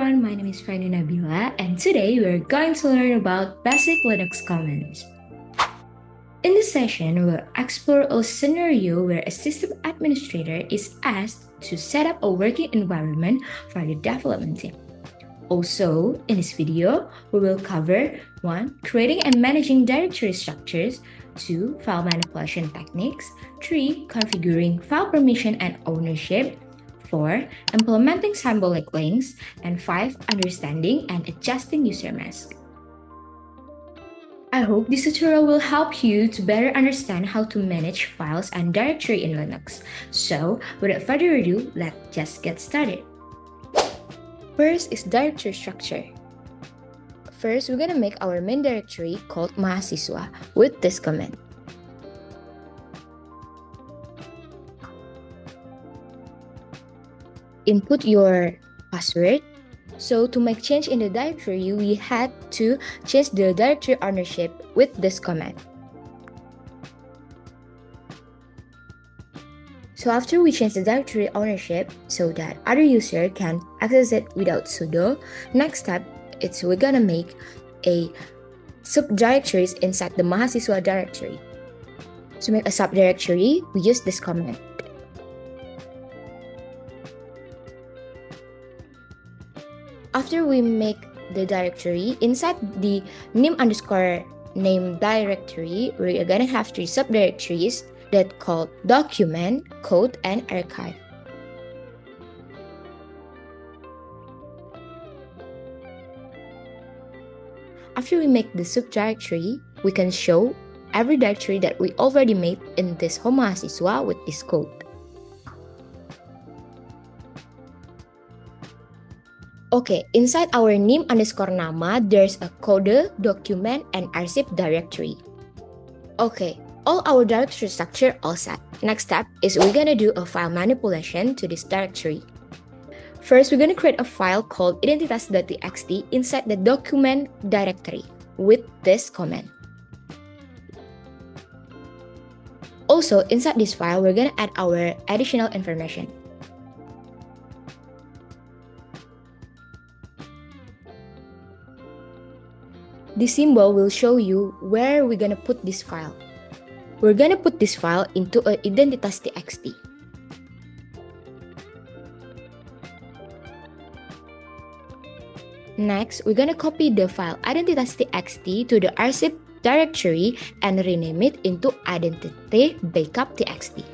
everyone, my name is Vanya Nabila, and today we're going to learn about basic Linux commands. In this session, we'll explore a scenario where a system administrator is asked to set up a working environment for the development team. Also, in this video, we will cover 1. Creating and managing directory structures, 2. File manipulation techniques, 3. Configuring file permission and ownership, 4. Implementing symbolic links, and 5. Understanding and adjusting user mask. I hope this tutorial will help you to better understand how to manage files and directory in Linux. So, without further ado, let's just get started. First is directory structure. First, we're gonna make our main directory called mahasiswa with this command. Input your password. So to make change in the directory, we had to change the directory ownership with this command. So after we change the directory ownership so that other user can access it without sudo, next step is we're gonna make a subdirectories inside the mahasiswa directory. To make a subdirectory, we use this command. After we make the directory, inside the name_name directory, we're gonna have 3 subdirectories that called document, code, and archive. After we make the subdirectory, we can show every directory that we already made in this home mahasiswa with this code. Okay, inside our name_nama, there's a code, document, and arsip directory. Okay, all our directory structure all set. Next step is we're gonna do a file manipulation to this directory. First, we're gonna create a file called identitas.txt inside the document directory with this command. Also, inside this file, we're gonna add our additional information. This symbol will show you where we're gonna put this file. We're gonna put this file into a identitas.txt. Next, we're gonna copy the file identitas.txt to the arsip directory and rename it into identity backup.txt.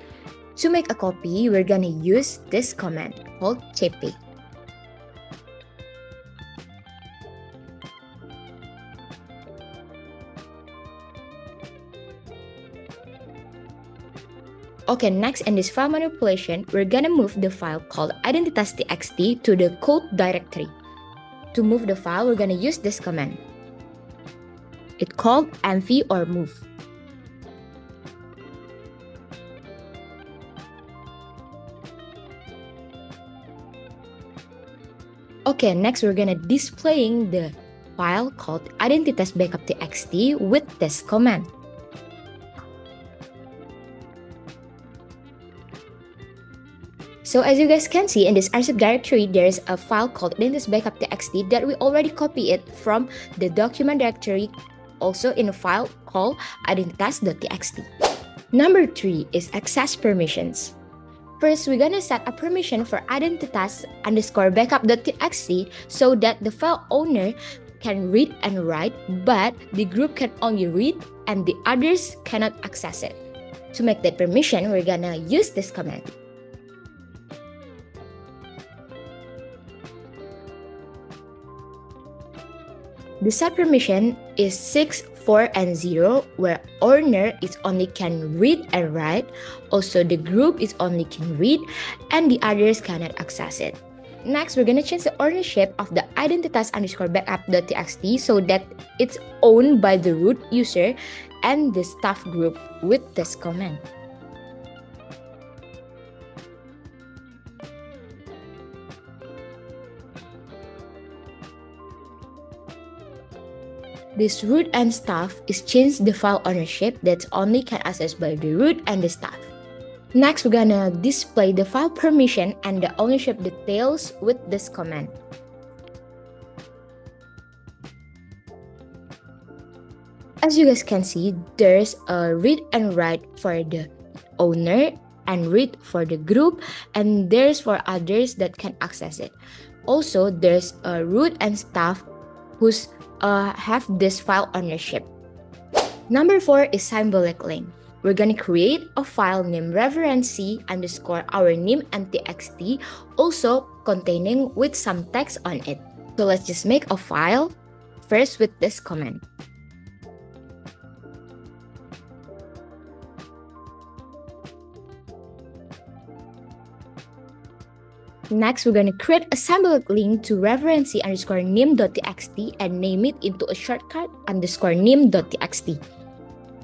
To make a copy, we're gonna use this command called cp. Okay, next in this file manipulation, we're gonna move the file called identitas.txt to the code directory. To move the file, we're gonna use this command. It's called mv or move. Okay, next we're gonna displaying the file called identitas backup.txt with this command. So as you guys can see in this arsip directory, there's a file called identitas backup.txt that we already copy it from the document directory, also in a file called identitas.txt. Number 3 is access permissions. First, we're gonna set a permission for identitas_backup.txt so that the file owner can read and write, but the group can only read and the others cannot access it. To make that permission, we're gonna use this command. The set permission is 6, 4, and 0, where owner is only can read and write, also the group is only can read, and the others cannot access it. Next, we're gonna change the ownership of the identitas_backup.txt so that it's owned by the root user and the staff group with this command. This root and staff is change the file ownership that only can access by the root and the staff. Next, we're gonna display the file permission and the ownership details with this command. As you guys can see, there's a read and write for the owner and read for the group, and there's for others that can access it. Also, there's a root and staff who's have this file ownership. Number 4 is symbolic link. We're gonna create a file named referency underscore our name and txt, also containing with some text on it. So let's just make a file first with this command. Next, we're going to create a symbolic link to referency underscore name.txt and name it into a shortcut underscore name.txt.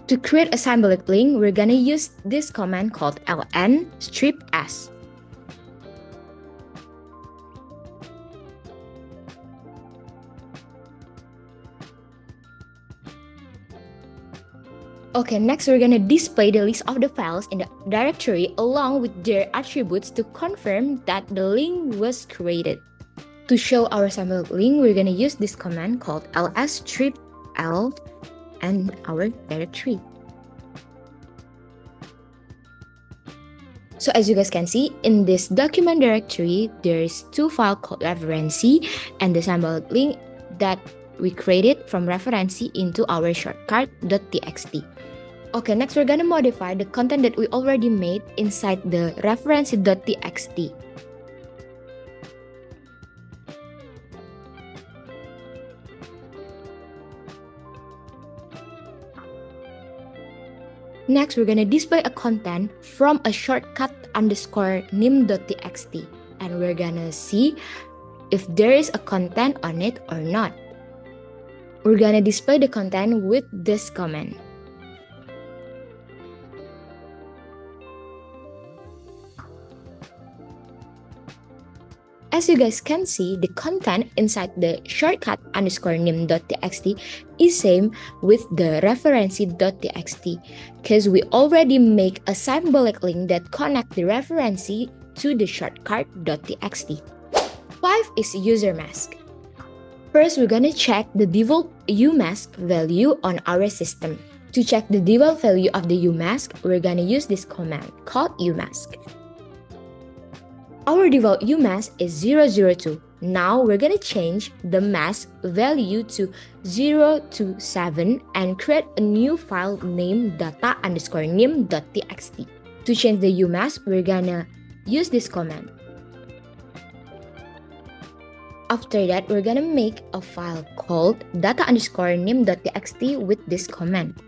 To create a symbolic link, we're going to use this command called ln strip s. Okay, next we're gonna display the list of the files in the directory along with their attributes to confirm that the link was created. To show our symbolic link, we're gonna use this command called ls strip l and our directory. So as you guys can see, in this document directory, there's two files called referency and the symbolic link that we created from referency into our shortcut.txt. Okay, next we're gonna modify the content that we already made inside the referency.txt. Next, we're gonna display a content from a shortcut underscore name.txt, and we're gonna see if there is a content on it or not. We're gonna display the content with this command. As you guys can see, the content inside the shortcut underscore name.txt is same with the referency.txt because we already make a symbolic link that connect the referency to the shortcut.txt. 5 is user mask. First, we're gonna check the default umask value on our system. To check the default value of the umask, we're gonna use this command called umask. Our default umask is 002. Now we're gonna change the mask value to 027 and create a new file named data underscore name.txt. To change the umask, we're gonna use this command. After that, we're gonna make a file called data underscore name.txt with this command.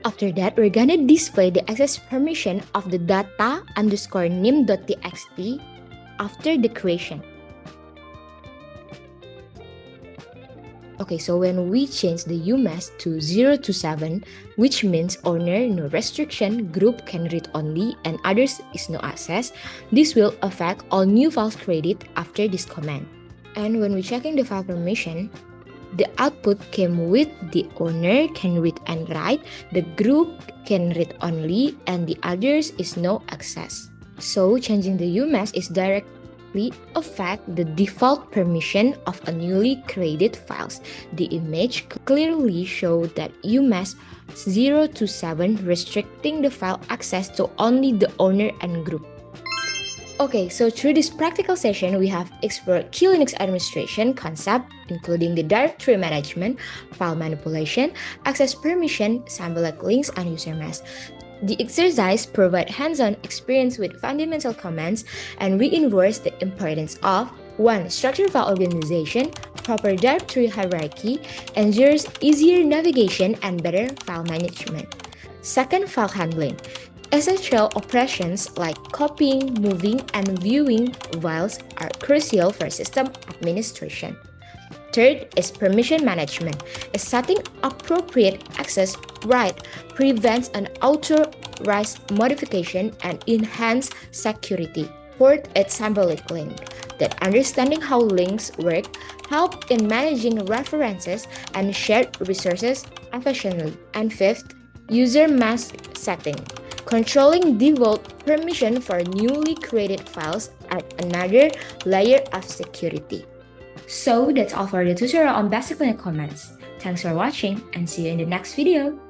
After that, we're gonna display the access permission of the data underscore name.txt after the creation. Okay, so when we change the umask to 027, which means owner no restriction, group can read only, and others is no access, this will affect all new files created after this command. And when we're checking the file permission, the output came with the owner can read and write, the group can read only, and the others is no access. So changing the umask is directly affect the default permission of a newly created files. The image clearly show that umask 027 restricting the file access to only the owner and group. Okay, so through this practical session, we have explored key Linux administration concept, including the directory management, file manipulation, access permission, symbolic links, and user mask. The exercise provide hands-on experience with fundamental commands and reinforce the importance of 1. Structured file organization, proper directory hierarchy, ensures easier navigation and better file management. 2. File handling. Essential operations like copying, moving, and viewing files are crucial for system administration. 3. is permission management. Setting appropriate access right prevents unauthorized modification and enhances security. 4. is symbolic link. That understanding how links work help in managing references and shared resources efficiently. And 5. user mask setting. Controlling default permission for newly created files add another layer of security. So that's all for the tutorial on basic Linux commands. Thanks for watching and see you in the next video.